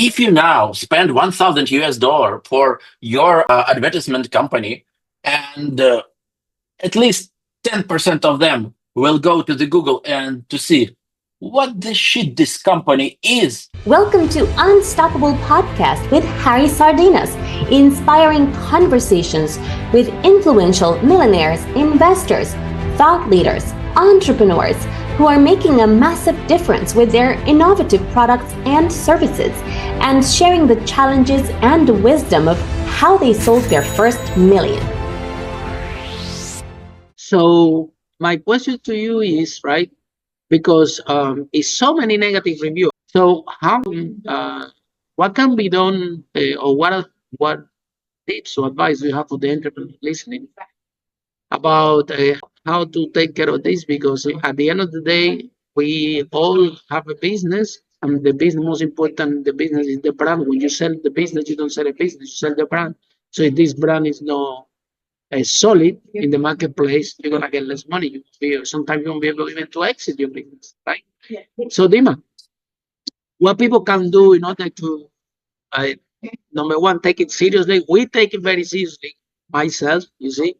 If you now spend 1,000 US dollar for your advertisement company, and at least 10% of them will go to the Google and to see what the shit this company is. Welcome to Unstoppable Podcast with Harry Sardinas, inspiring conversations with influential millionaires, investors, thought leaders, entrepreneurs who are making a massive difference with their innovative products and services, and sharing the challenges and wisdom of how they sold their first million. So my question to you is, right, because it's so many negative reviews. So what can be done, or what tips or advice do you have for the entrepreneur listening about how to take care of this? Because at the end of the day, we all have a business, and the business, most important, the business is the brand. When you sell the business, you don't sell a business, you sell the brand. So if this brand is not solid in the marketplace, you're gonna get less money. Sometimes you won't be able even to exit your business, right? So Dima, what people can do in order to, uh, number one, take it seriously. We take it very seriously, myself, you see.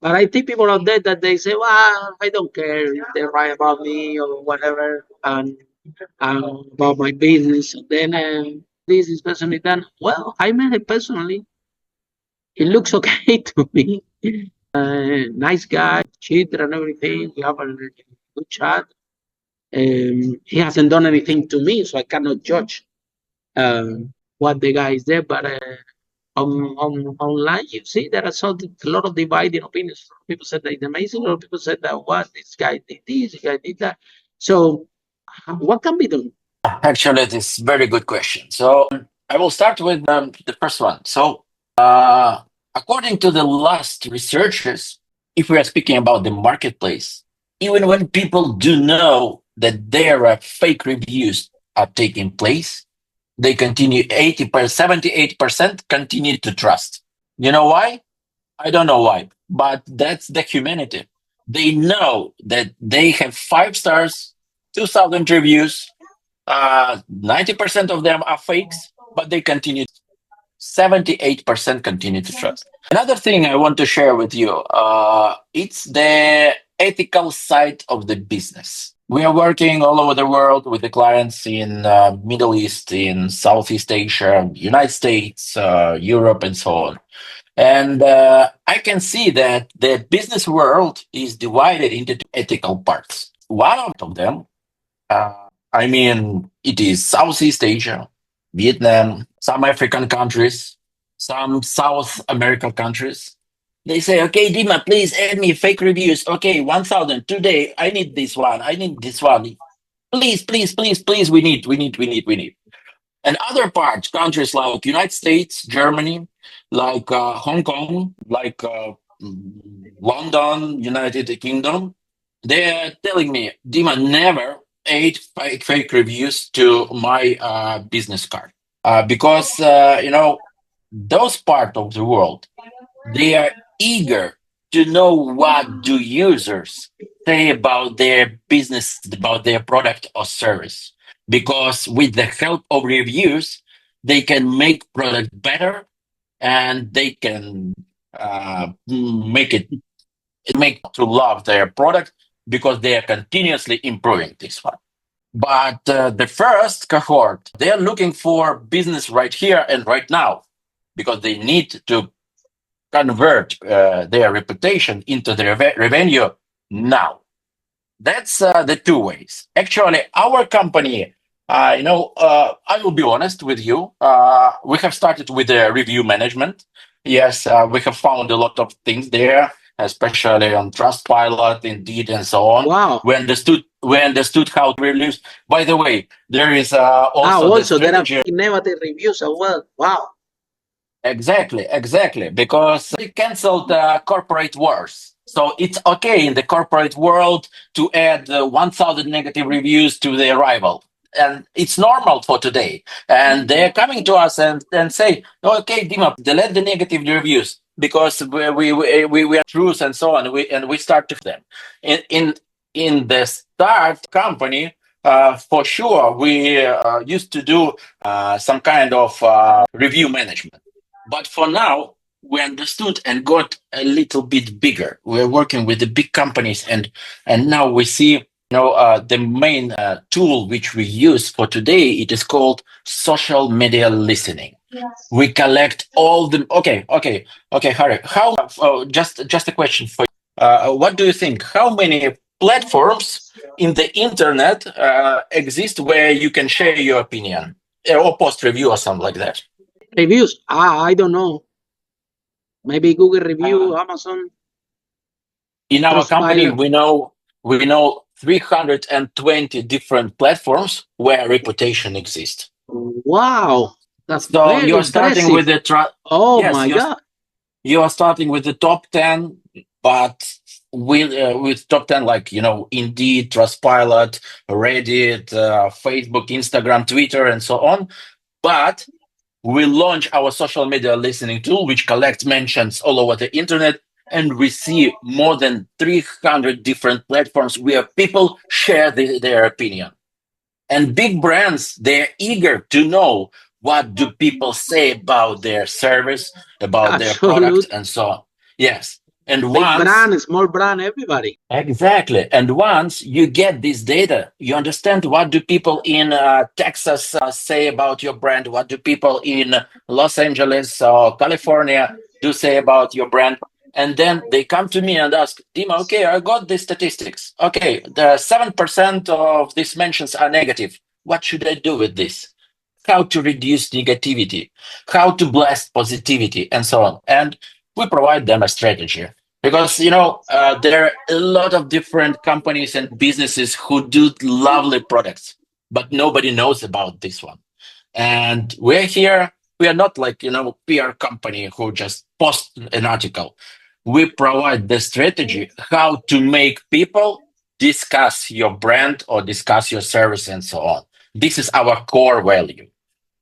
But I think people out there that they say, well, I don't care if they write about me or whatever, and about my business. And then this is personally done. Well, I met it personally. It looks okay to me. Nice guy, cheater and everything. We have a good chat. He hasn't done anything to me, so I cannot judge what the guy is there. But online, you see, there are a lot of dividing opinions. Some people said that it's amazing. A lot of people said that what this guy did this, this guy did that. So, what can be done? Actually, it is very good question. So I will start with the first one. So according to the last researchers, if we are speaking about the marketplace, even when people do know that there are fake reviews are taking place, they continue 78% continue to trust. You know why? I don't know why, but that's the humanity. They know that they have 5 stars, 2,000 reviews, 90% of them are fakes, but they continue. 78% continue to trust. Another thing I want to share with you, it's the ethical side of the business. We are working all over the world with the clients in Middle East, in Southeast Asia, United States, Europe, and so on. And I can see that the business world is divided into two ethical parts. One of them, it is Southeast Asia, Vietnam, some African countries, some South American countries. They say, okay, Dima, please add me fake reviews. Okay, 1,000 today. I need this one. I need this one. Please, please, please, please. We need. And other parts, countries like United States, Germany, like Hong Kong, like London, United Kingdom, they're telling me, Dima, never add fake reviews to my business card because those part of the world, they are eager to know what do users say about their business, about their product or service. Because with the help of reviews, they can make product better, and they can make to love their product because they are continuously improving this one. But the first cohort, they are looking for business right here and right now because they need to convert their reputation into their revenue now. That's the two ways. Actually, our company, I will be honest with you. We have started with the review management. Yes, we have found a lot of things there, especially on Trustpilot, Indeed, and so on. Wow. We understood how to reviews. By the way, there is also Also, there are strategy. negative reviews as well. Wow. Exactly. Because they canceled corporate wars. So it's okay in the corporate world to add 1,000 negative reviews to their rival. And it's normal for today. And they're coming to us and say, okay, Dima, delete the negative reviews because we are truth and so on. We start to them. In the start company, for sure, we used to do some kind of review management. But for now, we understood and got a little bit bigger. We're working with the big companies, and now we see, the main tool which we use for today. It is called social media listening. We collect all the. Okay, Harry. How? Just a question for you. What do you think? How many platforms in the internet exist where you can share your opinion or post review or something like that? Reviews? I don't know. Maybe Google review, Amazon, In our company, Trustpilot. we know 320 different platforms where reputation exists. Wow, that's So very you are starting impressive. with the Oh yes, my God. you are starting with the top 10, but with top 10 like, Indeed, Trustpilot, Reddit, Facebook, Instagram, Twitter, and so on. But we launch our social media listening tool, which collects mentions all over the internet, and we see more than 300 different platforms where people share their opinion. And big brands, they're eager to know what do people say about their service, about their product, Absolute. and so on. Yes. And Big once brand, small brand, everybody. Exactly. And once you get this data, you understand what do people in Texas say about your brand, what do people in Los Angeles or California do say about your brand. And then they come to me and ask, Dima, okay, I got the statistics. Okay, the 7% of these mentions are negative. What should I do with this? How to reduce negativity, how to blast positivity, and so on. And we provide them a strategy because there are a lot of different companies and businesses who do lovely products, but nobody knows about this one. And we're here. We are not like PR company who just post an article. We provide the strategy how to make people discuss your brand or discuss your service and so on. This is our core value.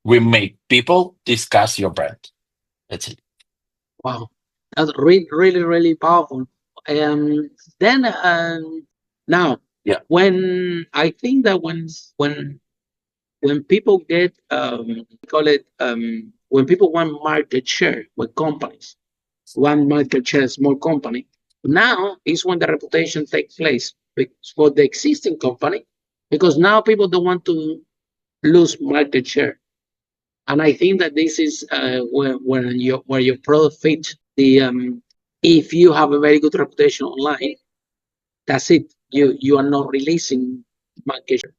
We make people discuss your brand. That's it. Wow, that's really, really powerful. Then now, Yeah. when I think that when people get call it when people want market share with companies, one market share small company, now is when the reputation takes place for the existing company, because now people don't want to lose market share. And I think that this is where your product fits the if you have a very good reputation online, that's it. You are not releasing market share.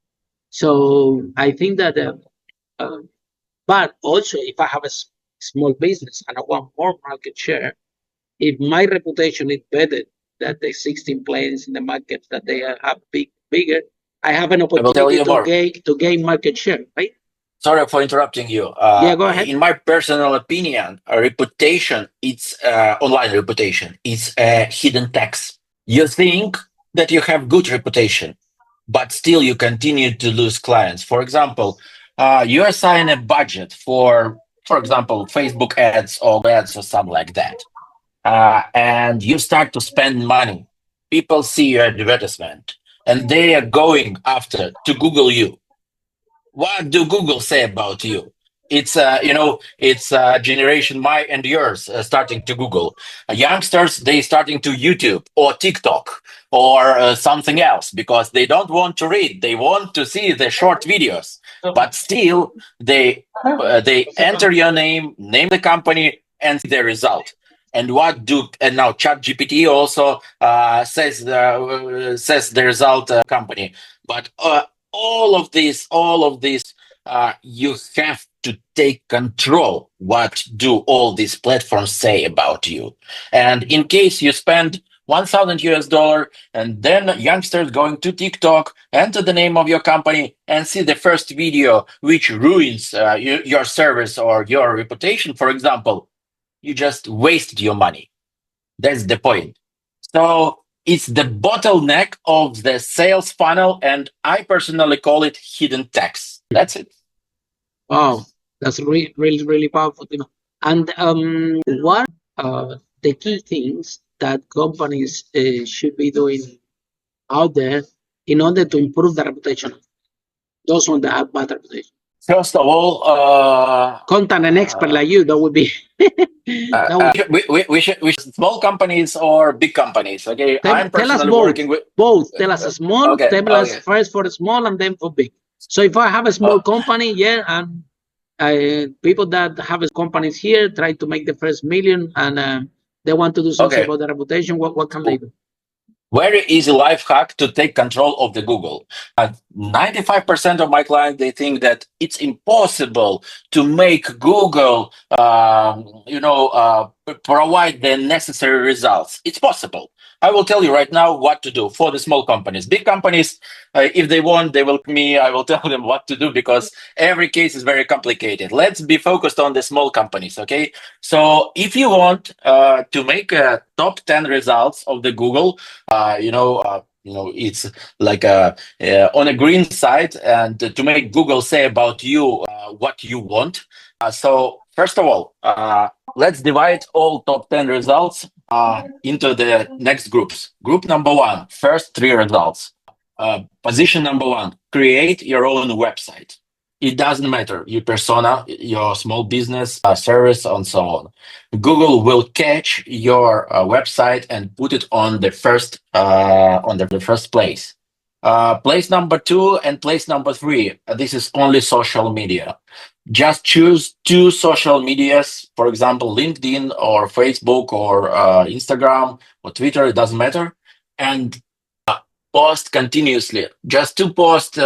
So I think that uh, but also if I have a small business and I want more market share, if my reputation is better than the 16 players in the market that they have bigger, I have an I will tell opportunity you more. to gain market share, right? Sorry for interrupting you. Yeah, go ahead. In my personal opinion, a reputation, it's online reputation, it's a hidden tax. You think that you have good reputation, but still you continue to lose clients. For example, you assign a budget for example, Facebook ads or ads or something like that, and you start to spend money. People see your advertisement, and they are going after to Google you. What do Google say about you? It's generation my and yours starting to Google. Youngsters, they starting to YouTube or TikTok or something else because they don't want to read. They want to see the short videos, but still they enter your name the company, and see the result. And now ChatGPT also says the result company, but all of this, you have to take control. What do all these platforms say about you? And in case you spend $1,000, and then youngsters going to TikTok, enter the name of your company, and see the first video which ruins your service or your reputation, for example, you just wasted your money. That's the point. So it's the bottleneck of the sales funnel, and I personally call it hidden tax. That's it. Wow, that's really, really powerful. And what the key things that companies should be doing out there in order to improve the reputation? Those ones that have bad reputation. First of all, Contact an expert like you. That would be. we should small companies or big companies. Okay, I'm Tell us personally both. working with Both. Tell us a small. Okay, Tell us okay, first for the small and then for big. So if I have a small company, yeah, and people that have companies here try to make the first million and they want to do something okay. about the reputation, what can they do? Very easy life hack to take control of the Google. 95% of my clients, they think that it's impossible to make Google, provide the necessary results. It's possible. I will tell you right now what to do for the small companies. Big companies, if they want, they will me. I will tell them what to do because every case is very complicated. Let's be focused on the small companies, okay? So if you want to make top 10 results of the Google, it's like on a green side, and to make Google say about you what you want. So first of all, let's divide all top 10 results into the next groups. Group number one, first three results. Position number one, create your own website. It doesn't matter your persona, your small business, service, and so on. Google will catch your website and put it on the first place. Place number two and place number three. This is only social media. Just choose two social medias, for example, LinkedIn or Facebook or Instagram or Twitter. It doesn't matter, and post continuously. Just two posts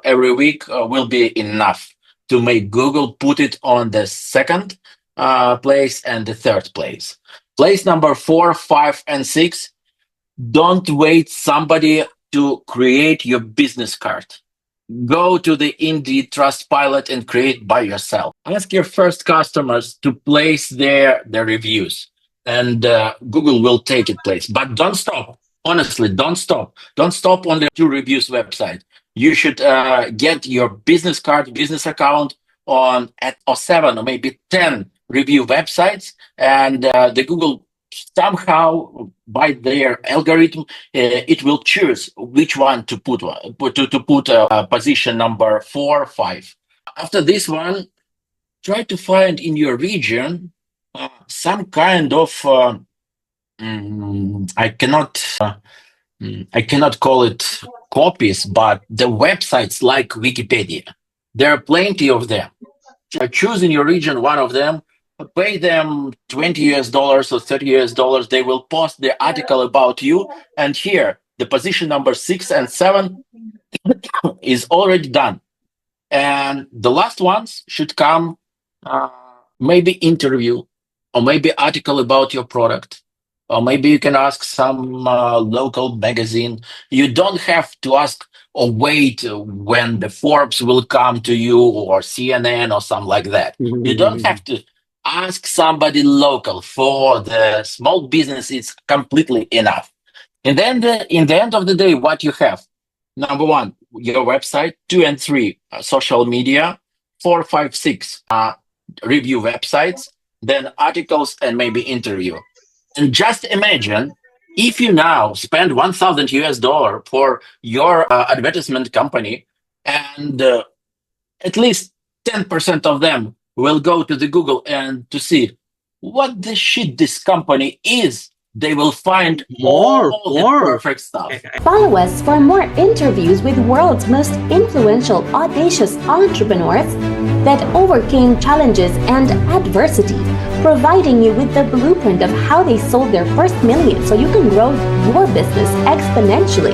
every week will be enough to make Google put it on the second place and the third place. Place number 4, 5, and 6. Don't wait somebody to create your business card. Go to the Indeed Trustpilot and create by yourself. Ask your first customers to place their reviews, and Google will take it place. But don't stop. Honestly, don't stop. Don't stop on the 2 reviews website. You should get your business card, business account on at or 7 or maybe 10 review websites, and the Google somehow by their algorithm it will choose which one to put position number 4 or 5. After this one, try to find in your region some kind of I cannot call it copies, but the websites like Wikipedia. There are plenty of them. Choose in your region one of them, pay them $20 or $30. They will post the article about you, and here the position number 6 and 7 is already done. And the last ones should come, maybe interview, or maybe article about your product, or maybe you can ask some local magazine. You don't have to ask or wait when the Forbes will come to you or CNN or something like that. You don't have to ask somebody local. For the small business, it's completely enough. And then in the end of the day, what you have: number 1, your website; 2 and 3, social media; 4, 5, 6, review websites; then articles and maybe interview. And just imagine if you now spend $1,000 for your advertisement company, and at least 10% of them will go to the Google and to see what the shit this company is. They will find more perfect stuff. Follow us for more interviews with world's most influential, audacious entrepreneurs that overcame challenges and adversity, providing you with the blueprint of how they sold their first million so you can grow your business exponentially.